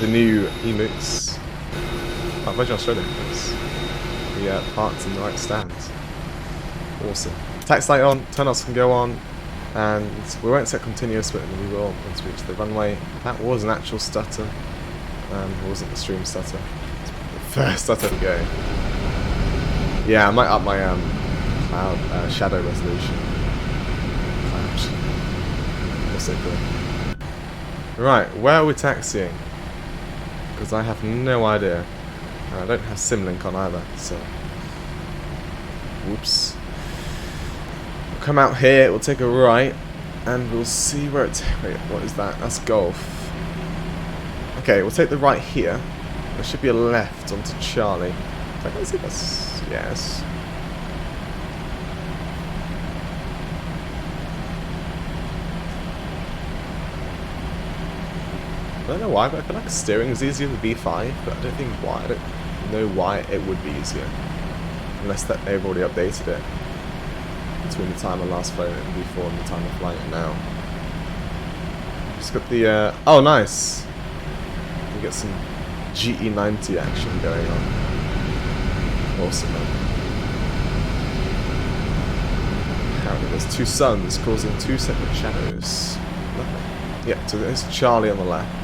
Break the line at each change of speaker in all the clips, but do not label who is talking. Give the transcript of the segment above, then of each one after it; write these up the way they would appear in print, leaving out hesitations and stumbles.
the new emotes. Orbx Australia emotes. The parts in the right stands. Awesome. Tax light on, turn-offs can go on, and we won't set continuous, but we will once we reach the runway. That was an actual stutter, it wasn't the stream stutter. It's the first stutter to go. Yeah, I might up my cloud shadow resolution. What's it called? Right, where are we taxiing? Because I have no idea. And I don't have Simlink on either, so. Whoops. We'll come out here, we'll take a right, and we'll see where it. Wait, what is that? That's golf. Okay, we'll take the right here. There should be a left onto Charlie. Is it? Yes. I don't know why, but I feel like steering is easier with V5, but I don't think why. I don't know why it would be easier. Unless that they've already updated it between the time I last flew it in V4 and the time I fly it now. Just got the, oh nice! You get some GE90 action going on. Awesome, man. Apparently there's two suns causing two separate shadows. Lovely. Yeah, so there's Charlie on the left.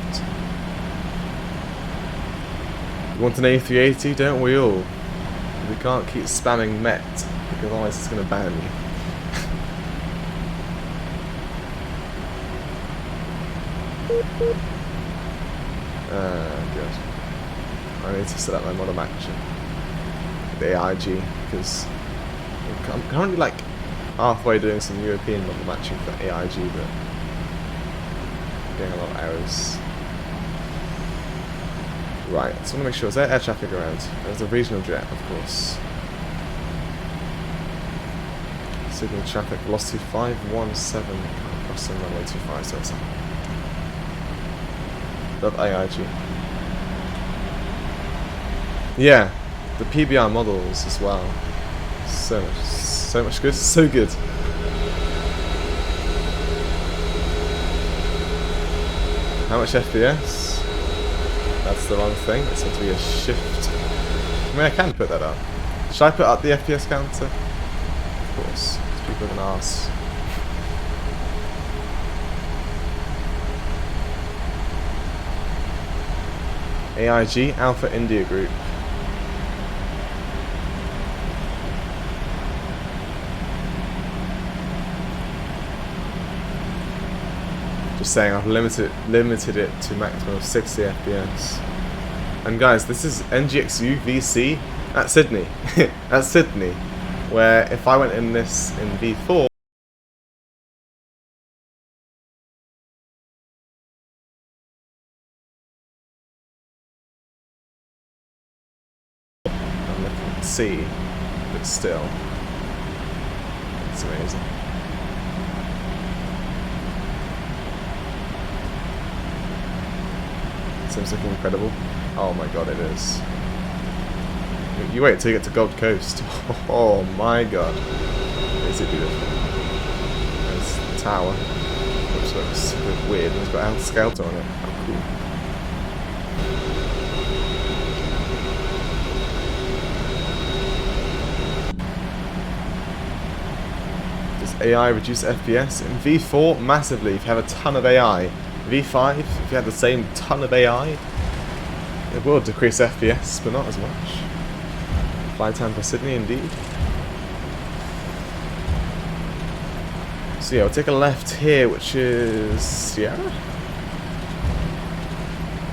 You want an A380, don't we all? We can't keep spamming Met, because otherwise it's going to ban you. Good. I need to set up my model action. The AIG, because I'm currently like halfway doing some European model matching for AIG, but getting a lot of errors. Right, so I want to make sure, is there air traffic around? There's a regional jet, of course. Signal traffic, velocity 517, crossing runway 25, so it's that AIG. Yeah, the PBR models as well. So much good, so good. How much FPS? That's the wrong thing. It's going to be a shift. I mean, I can put that up. Should I put up the FPS counter? Of course, because people are going to ask. AIG, Alpha India Group. Just saying, I've limited it to maximum of 60 FPS. And guys, this is NGXu VC at Sydney. At Sydney, where if I went in this in V4, I'm looking at C, but still, it's amazing. Seems looking incredible. Oh my god, it is. You wait till you get to Gold Coast. Oh my god. Is it beautiful? There's the tower, which looks super weird and it's got a skeleton on it. How cool. Does AI reduce FPS? In V4, massively, if you have a ton of AI. V5, if you had the same ton of AI, it will decrease FPS, but not as much. FlyTampa Sydney, indeed. So yeah, we'll take a left here, which is Sierra?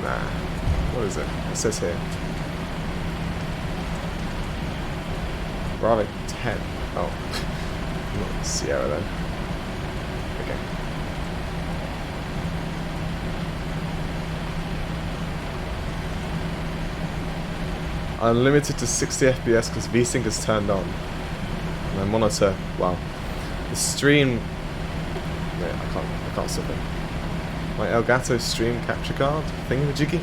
Nah. What is it? It says here. Bravo 10. Oh. Not Sierra then. Okay. Unlimited to 60 FPS because VSync is turned on. And I monitor, well, the stream. Wait, I can't stop it. My Elgato stream capture card thingamajiggy.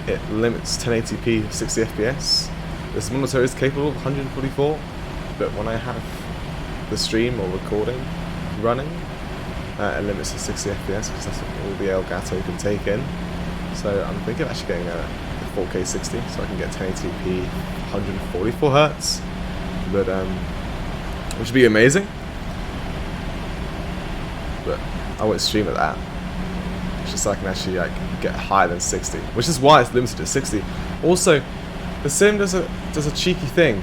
It limits 1080p 60 FPS. This monitor is capable of 144, but when I have the stream or recording running, it limits to 60 FPS because that's all the Elgato can take in. So I'm thinking of actually getting a 4K 60 so I can get 1080p 144 Hz. But which would be amazing. But I won't stream at that. It's just so I can actually like get higher than 60, which is why it's limited to 60. Also, the sim does a cheeky thing.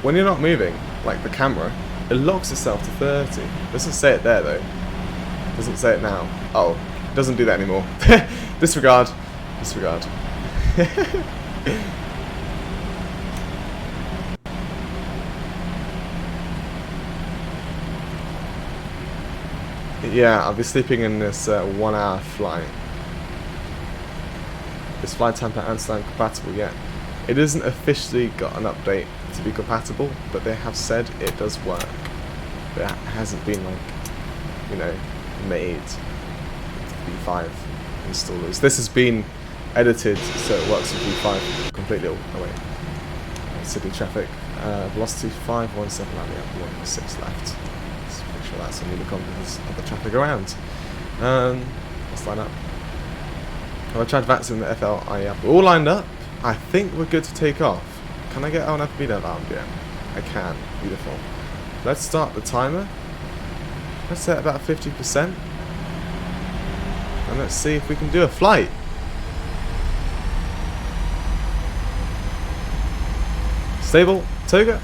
When you're not moving, like the camera, it locks itself to 30. It doesn't say it there though. It doesn't say it now. Oh, it doesn't do that anymore. Disregard. Disregard. Yeah, I'll be sleeping in this 1 hour flight. Is FlyTampa Amsterdam compatible yet? It isn't officially got an update to be compatible, but they have said it does work. But it hasn't been like, you know, made with V5 installers. This has been edited so it works with V5 completely. Oh wait, Sydney traffic, velocity 517 out there, 1.6 left. Let's make sure that's only the confidence of the traffic around. Let's line up. I've tried VATS in the FLI app. We're all lined up. I think we're good to take off. Can I get on FB alarm? Yeah, I can. Beautiful. Let's start the timer. Let's set about 50%. And let's see if we can do a flight. Stable, Toga.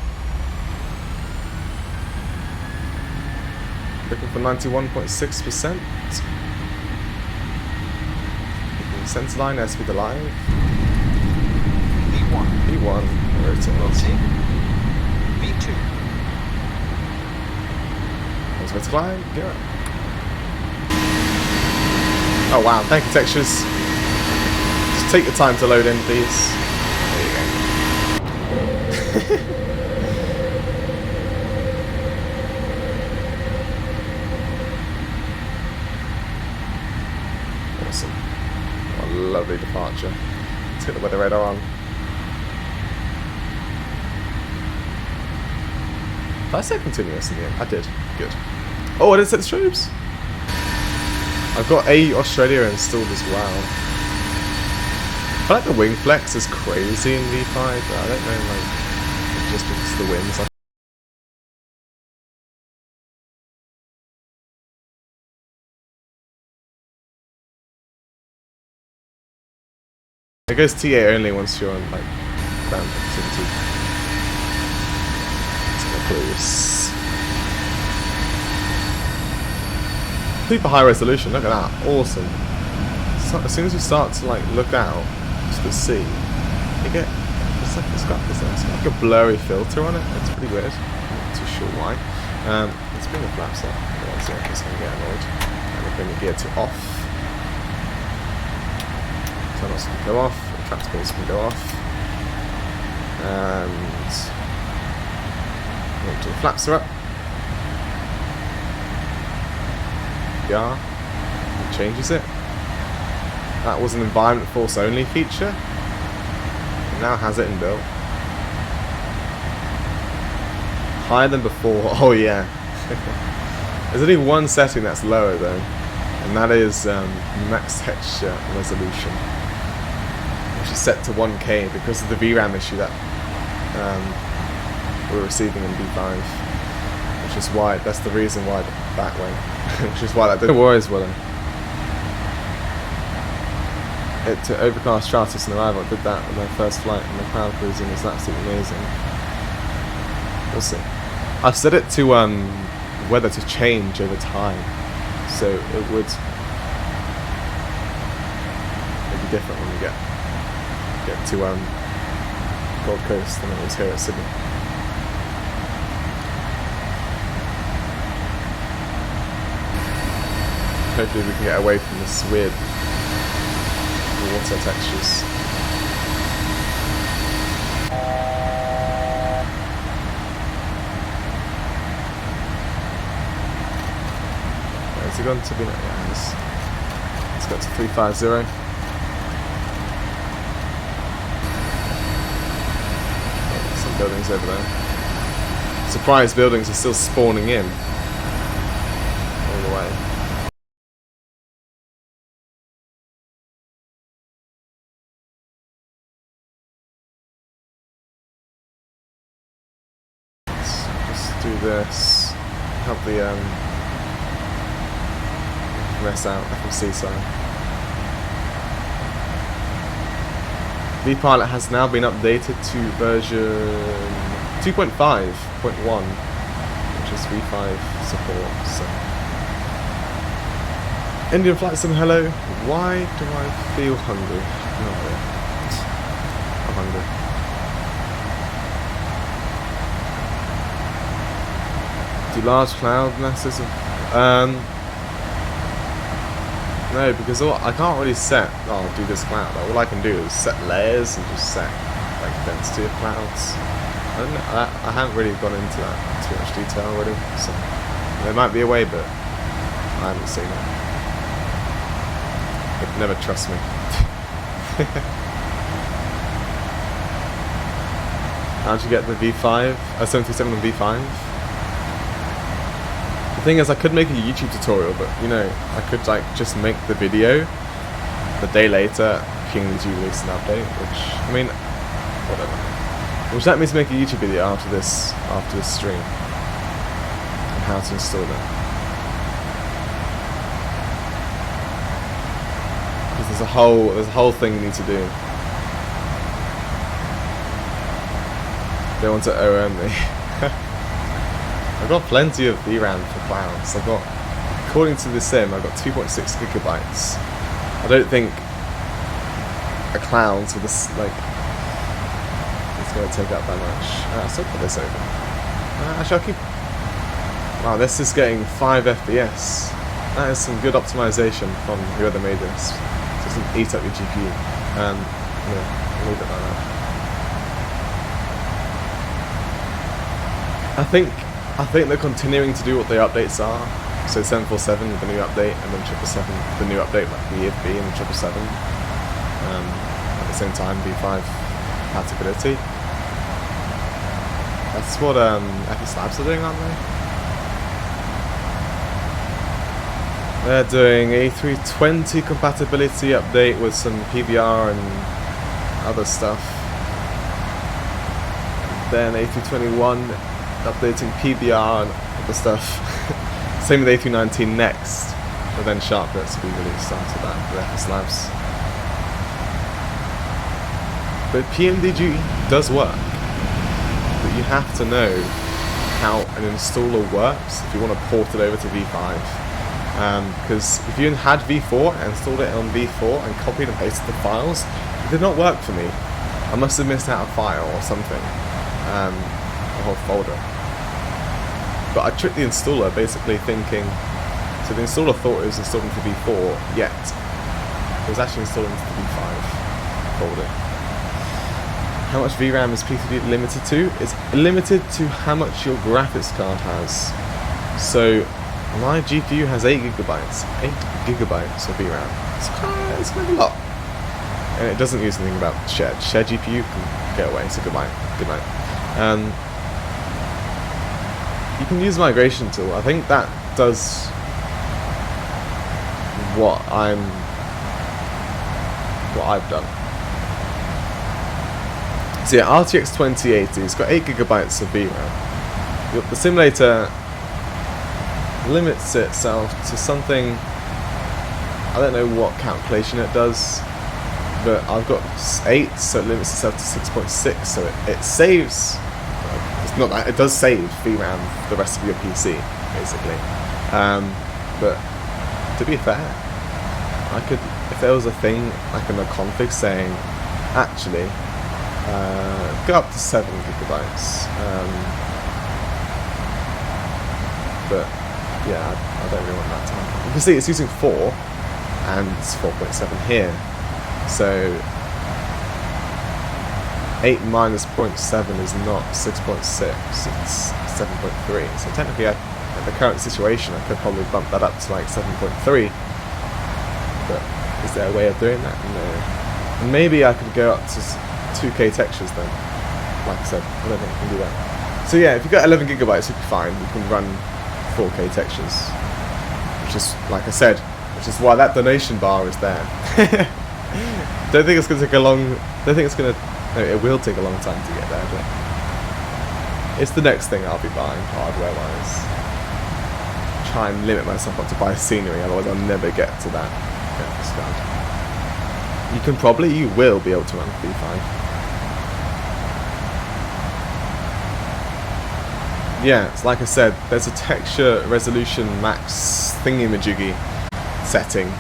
Looking for 91.6%. Centerline, airspeed alive.
V1.
V1. Rotate.
V2.
Let's climb. Get up. Oh wow, thank you textures. Just take your time to load in, please. There you go. Awesome. What a lovely departure. Let's get the weather radar on. Did I say continuous in the end? I did. Good. Oh, I didn't set the strobes. I've got Australia installed as well. I feel like the wing flex is crazy in V5, but I don't know, like, just because of the wings. It goes TA only once you're on, like, ground activity. It's gonna cruise. Super high resolution, look at that, awesome. So, as soon as you start to like look out to the sea, you get it's got like a blurry filter on it. It's pretty weird. I'm not too sure why. Let's bring the flaps up. Otherwise, yeah, it's gonna get annoyed. And we'll bring the gear to off. Turn off can go off. The tractor bolts can go off. And make sure the flaps are up. It changes it. That was an environment force only feature. It now has it inbuilt. Higher than before. Oh yeah. There's only one setting that's lower though, and that is max texture resolution, which is set to 1K because of the VRAM issue that we're receiving in V5. Which is why, that's the reason why that way. Which is why that didn't worry as well. It to overcast Stratus and Arrival did that on their first flight, and the cloud cruising is absolutely amazing. We'll see. I've set it to weather to change over time, so it would it'd be different when we get to Gold Coast than it was here at Sydney. Hopefully we can get away from this weird water textures. Where's it gone to be? Yeah, let's go to 350. Some buildings over there. Surprise buildings are still spawning in. All the way. do this. Help the rest out, FMC sign. vPilot has now been updated to version 2.5.1, which is V5 support. So. Indian Flight Sim, hello. Why do I feel hungry? No idea. I'm hungry. Do large cloud masses of... no, because I can't really set... Oh, do this cloud. All I can do is set layers and just set like density of clouds. I haven't really gone into that too much detail already, so there might be a way, but I haven't seen it. But never trust me. How'd you get the V5? 77 on V5? The thing is, I could make a YouTube tutorial, but you know, I could like just make the video. The day later, PMDG released an update, which I mean, whatever. Which that means make a YouTube video after this stream on how to install it. Because there's a whole thing you need to do. They want to OM me. I've got plenty of VRAM for clouds. I've got, according to the sim, I've got 2.6 gigabytes. I don't think a cloud with this, like, it's going to take up that much. I'll still put this over. Actually, I'll keep... Wow, this is getting 5 FPS. That is some good optimization from whoever made this. It doesn't eat up your GPU. Yeah, I'll leave it like that. I think they're continuing to do what their updates are. So 747 with the new update, and then 777 the new update, like the EFB and the 777. At the same time, V5 compatibility. That's what FS Labs are doing, aren't they? They're doing a A320 compatibility update with some PVR and other stuff. Then A321 updating PBR and other stuff. Same with A319 next, but then Sharp bits will be released after that with FS Labs. But PMDG does work, but you have to know how an installer works if you want to port it over to V5. Because if you had V4 and installed it on V4 and copied and pasted the files, it did not work for me. I must have missed out a file or something. A whole folder. But I tricked the installer basically thinking, so the installer thought it was installed into V4, yet it was actually installed into the V5 folder. How much VRAM is P3DV limited to? It's limited to how much your graphics card has. So my GPU has 8 gigabytes of VRAM. It's quite a lot. And it doesn't use anything about shared. Shared GPU can get away, so goodbye. Good night. You can use migration tool. I think that does what I've done. So yeah, RTX 2080, it's got 8 gigabytes of VRAM. The simulator limits itself to something, I don't know what calculation it does, but I've got 8, so it limits itself to 6.6, so it saves, it's not that, it does save VRAM for the rest of your PC, basically. But to be fair, I could, if there was a thing like in the config saying, actually, go up to 7 gigabytes. But yeah, I don't really want that time. You can see it's using 4, and it's 4.7 here. So 8 minus 0.7 is not 6.6, it's 7.3. So technically, at the current situation, I could probably bump that up to like 7.3. But is there a way of doing that? No. And maybe I could go up to 2K textures then. Like I said, I don't think I can do that. So yeah, if you've got 11 gigabytes, you'll be fine. You can run 4K textures. Which is, like I said, which is why that donation bar is there. Don't think it's going to take a long... Don't think it's going to... No, it will take a long time to get there, but... It's the next thing I'll be buying hardware-wise. Try and limit myself not to buy scenery, otherwise I'll never get to that graphics card. You will be able to run V5. Yeah, it's like I said, there's a texture resolution max thingy-majiggy setting